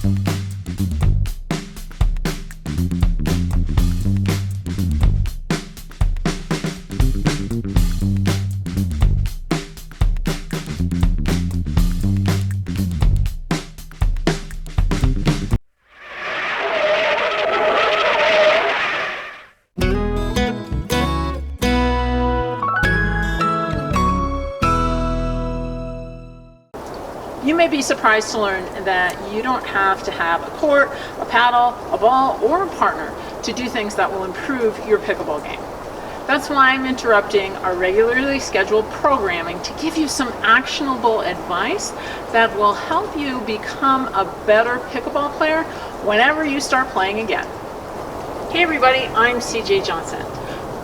You may be surprised to learn that you don't have to have a court, a paddle, a ball, or a partner to do things that will improve your pickleball game. That's why I'm interrupting our regularly scheduled programming to give you some actionable advice that will help you become a better pickleball player whenever you start playing again. Hey everybody, I'm CJ Johnson.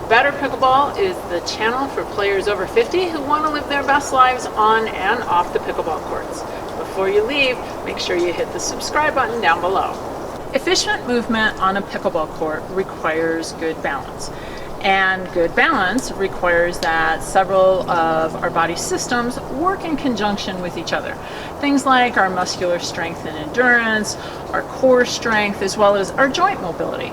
Better Pickleball is the channel for players over 50 who want to live their best lives on and off the pickleball courts. Before you leave, make sure you hit the subscribe button down below. Efficient movement on a pickleball court requires good balance. And good balance requires that several of our body systems work in conjunction with each other. Things like our muscular strength and endurance, our core strength, as well as our joint mobility.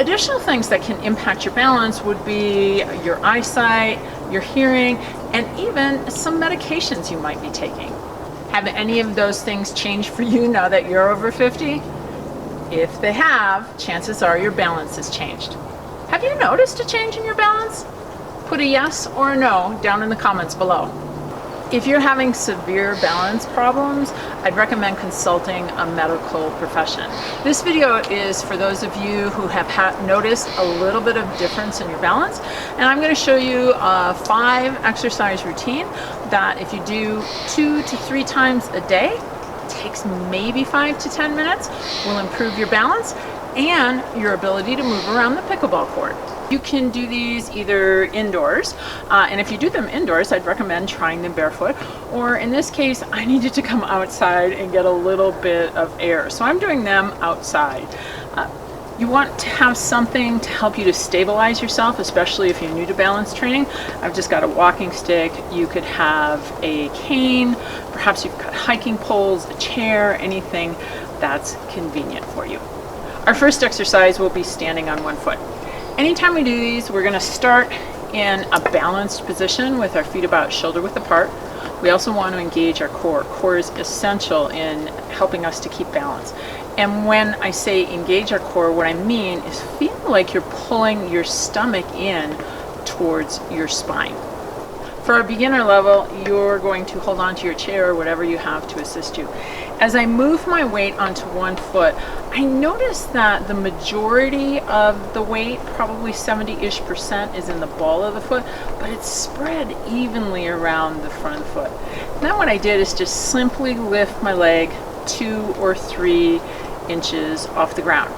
Additional things that can impact your balance would be your eyesight, your hearing, and even some medications you might be taking. Have any of those things changed for you now that you're over 50? If they have, chances are your balance has changed. Have you noticed a change in your balance? Put a yes or a no down in the comments below. If you're having severe balance problems, I'd recommend consulting a medical profession. This video is for those of you who have noticed a little bit of difference in your balance, and I'm going to show you a 5 exercise routine that if you do 2 to 3 times a day, it takes maybe 5 to 10 minutes, will improve your balance and your ability to move around the pickleball court. You can do these either indoors, and if you do them indoors, I'd recommend trying them barefoot, or in this case, I needed to come outside and get a little bit of air, so I'm doing them outside. You want to have something to help you to stabilize yourself, especially if you're new to balance training. I've just got a walking stick. You could have a cane, perhaps you've got hiking poles, a chair, anything that's convenient for you. Our first exercise will be standing on one foot. Anytime we do these, we're going to start in a balanced position with our feet about shoulder width apart. We also want to engage our core. Core is essential in helping us to keep balance. And when I say engage our core, what I mean is feel like you're pulling your stomach in towards your spine. For our beginner level, you're going to hold on to your chair or whatever you have to assist you. As I move my weight onto one foot, I notice that the majority of the weight, probably 70-ish%, is in the ball of the foot, but it's spread evenly around the front of the foot. And then what I did is just simply lift my leg 2 or 3 inches off the ground.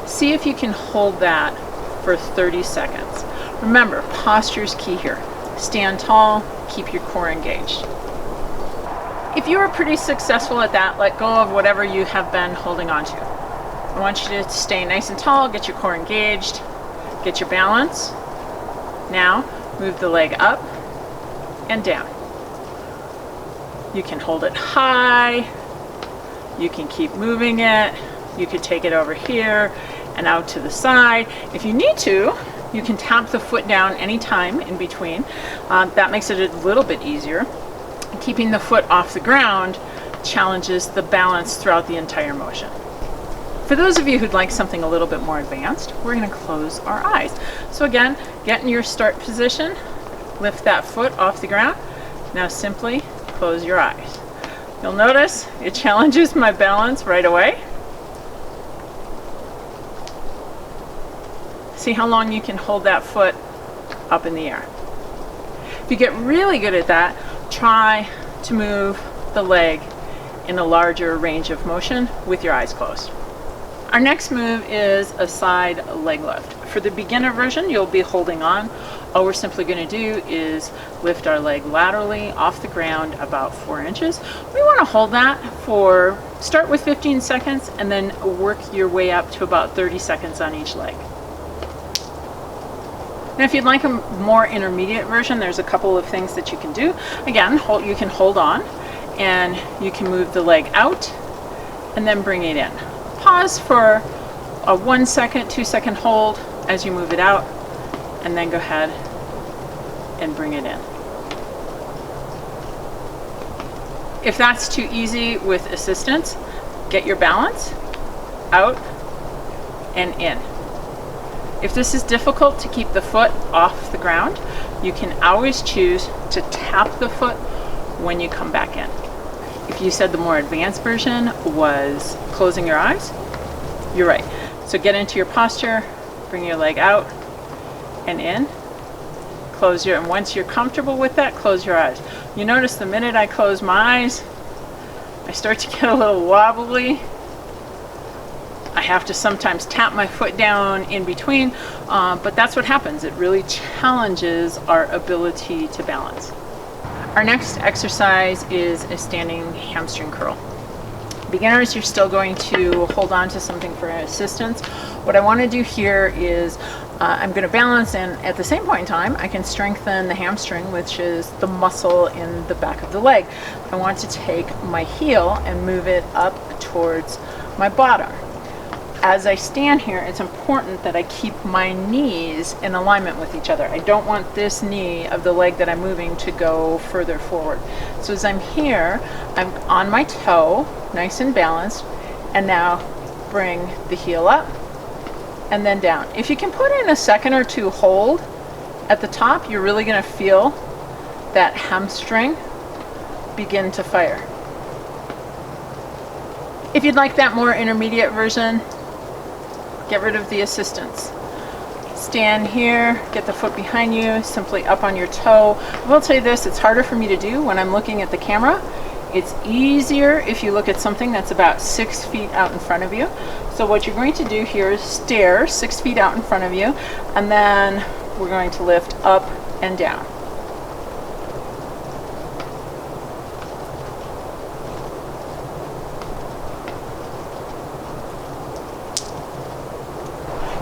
See if you can hold that for 30 seconds. Remember, posture is key here. Stand tall, keep your core engaged. If you are pretty successful at that, let go of whatever you have been holding on to. I want you to stay nice and tall, get your core engaged, get your balance. Now, move the leg up and down. You can hold it high, you can keep moving it, you could take it over here and out to the side. If you need to, you can tap the foot down anytime in between. That makes it a little bit easier. Keeping the foot off the ground challenges the balance throughout the entire motion. For those of you who'd like something a little bit more advanced, we're going to close our eyes. So again, get in your start position, lift that foot off the ground. Now simply close your eyes. You'll notice it challenges my balance right away. See how long you can hold that foot up in the air. If you get really good at that, try to move the leg in a larger range of motion with your eyes closed. Our next move is a side leg lift. For the beginner version, you'll be holding on. All we're simply going to do is lift our leg laterally off the ground about 4 inches. We want to hold that for, start with 15 seconds and then work your way up to about 30 seconds on each leg. Now if you'd like a more intermediate version, there's a couple of things that you can do. Again, you can hold on and you can move the leg out and then bring it in. Pause for a 1 second, 2 second hold as you move it out, and then go ahead and bring it in. If that's too easy with assistance, get your balance out and in. If this is difficult to keep the foot off the ground, you can always choose to tap the foot when you come back in. If you said the more advanced version was closing your eyes, you're right. So get into your posture, bring your leg out and in, and once you're comfortable with that, close your eyes. You notice the minute I close my eyes, I start to get a little wobbly. I have to sometimes tap my foot down in between, but that's what happens. It really challenges our ability to balance. Our next exercise is a standing hamstring curl. Beginners, you're still going to hold on to something for assistance. What I want to do here is I'm going to balance, and at the same point in time I can strengthen the hamstring, which is the muscle in the back of the leg. I want to take my heel and move it up towards my bottom. As I stand here, it's important that I keep my knees in alignment with each other. I don't want this knee of the leg that I'm moving to go further forward. So as I'm here, I'm on my toe, nice and balanced, and now bring the heel up and then down. If you can put in a second or two hold at the top, you're really going to feel that hamstring begin to fire. If you'd like that more intermediate version, get rid of the assistance. Stand here, get the foot behind you, simply up on your toe. I will tell you this, it's harder for me to do when I'm looking at the camera. It's easier if you look at something that's about 6 feet out in front of you. So what you're going to do here is stare 6 feet out in front of you, and then we're going to lift up and down.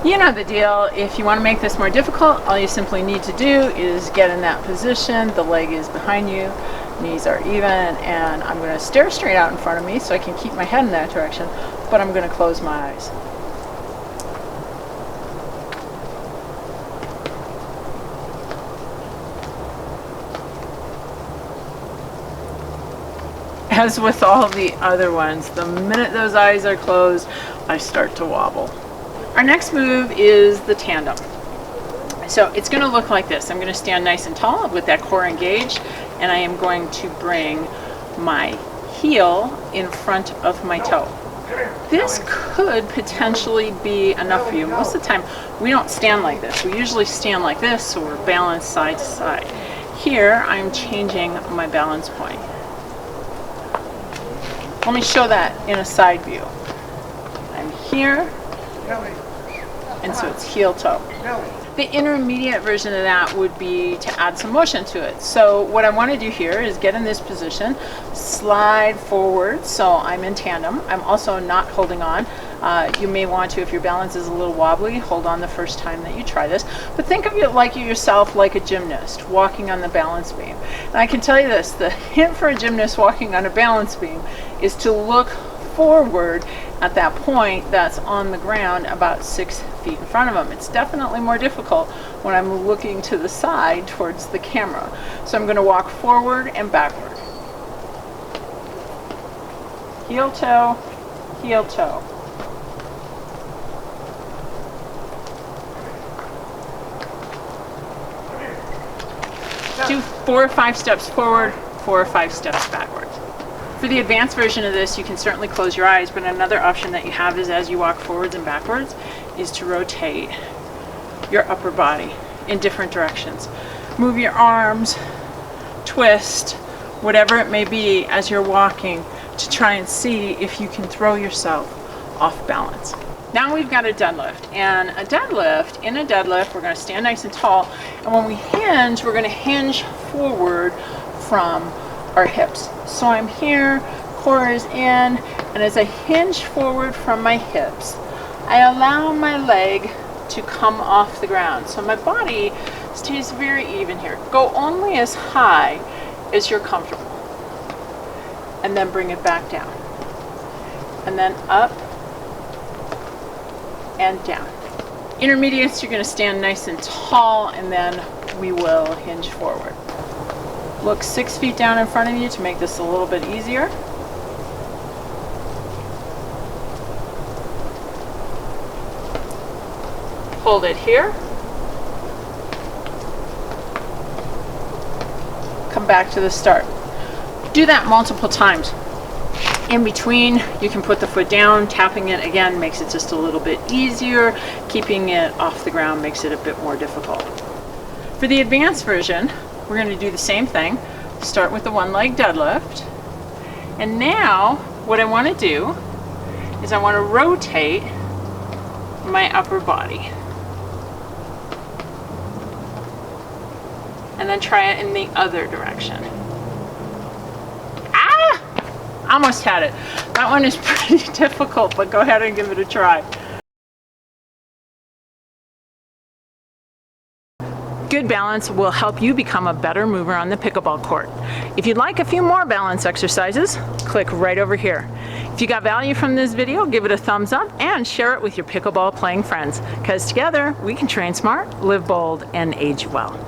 You know the deal. If you want to make this more difficult, all you simply need to do is get in that position. The leg is behind you, knees are even, and I'm going to stare straight out in front of me so I can keep my head in that direction, but I'm going to close my eyes. As with all the other ones, the minute those eyes are closed, I start to wobble. Our next move is the tandem. So it's going to look like this. I'm going to stand nice and tall with that core engaged, and I am going to bring my heel in front of my toe. This could potentially be enough for you. Most of the time we don't stand like this. We usually stand like this, or balance side to side. Here I'm changing my balance point. Let me show that in a side view. I'm here, and so it's heel toe. The intermediate version of that would be to add some motion to it. So what I want to do here is get in this position, slide forward, so I'm in tandem. I'm also not holding on. You may want to, if your balance is a little wobbly, hold on the first time that you try this. But think of it like yourself like a gymnast walking on the balance beam. And I can tell you this, the hint for a gymnast walking on a balance beam is to look forward at that point that's on the ground about 6 feet in front of them. It's definitely more difficult when I'm looking to the side towards the camera. So I'm going to walk forward and backward. Heel toe, heel toe. Do 4 or 5 steps forward, 4 or 5 steps backward. For the advanced version of this, you can certainly close your eyes, but another option that you have is, as you walk forwards and backwards, is to rotate your upper body in different directions. Move your arms, twist, whatever it may be as you're walking, to try and see if you can throw yourself off balance. Now we've got a deadlift, and in a deadlift, we're going to stand nice and tall, and when we hinge, we're going to hinge forward from our hips. So I'm here, core is in, and as I hinge forward from my hips, I allow my leg to come off the ground. So my body stays very even here. Go only as high as you're comfortable, and then bring it back down. and then up and down. Intermediates, you're going to stand nice and tall, and then we will hinge forward. Look 6 feet down in front of you to make this a little bit easier. Hold it here. Come back to the start. Do that multiple times. In between, you can put the foot down. Tapping it again makes it just a little bit easier. Keeping it off the ground makes it a bit more difficult. For the advanced version, we're going to do the same thing. Start with the one leg deadlift. And now, what I want to do is I want to rotate my upper body. And then try it in the other direction. Ah! Almost had it. That one is pretty difficult, but go ahead and give it a try. Good balance will help you become a better mover on the pickleball court. If you'd like a few more balance exercises, click right over here. If you got value from this video, give it a thumbs up and share it with your pickleball playing friends, because together we can train smart, live bold, and age well.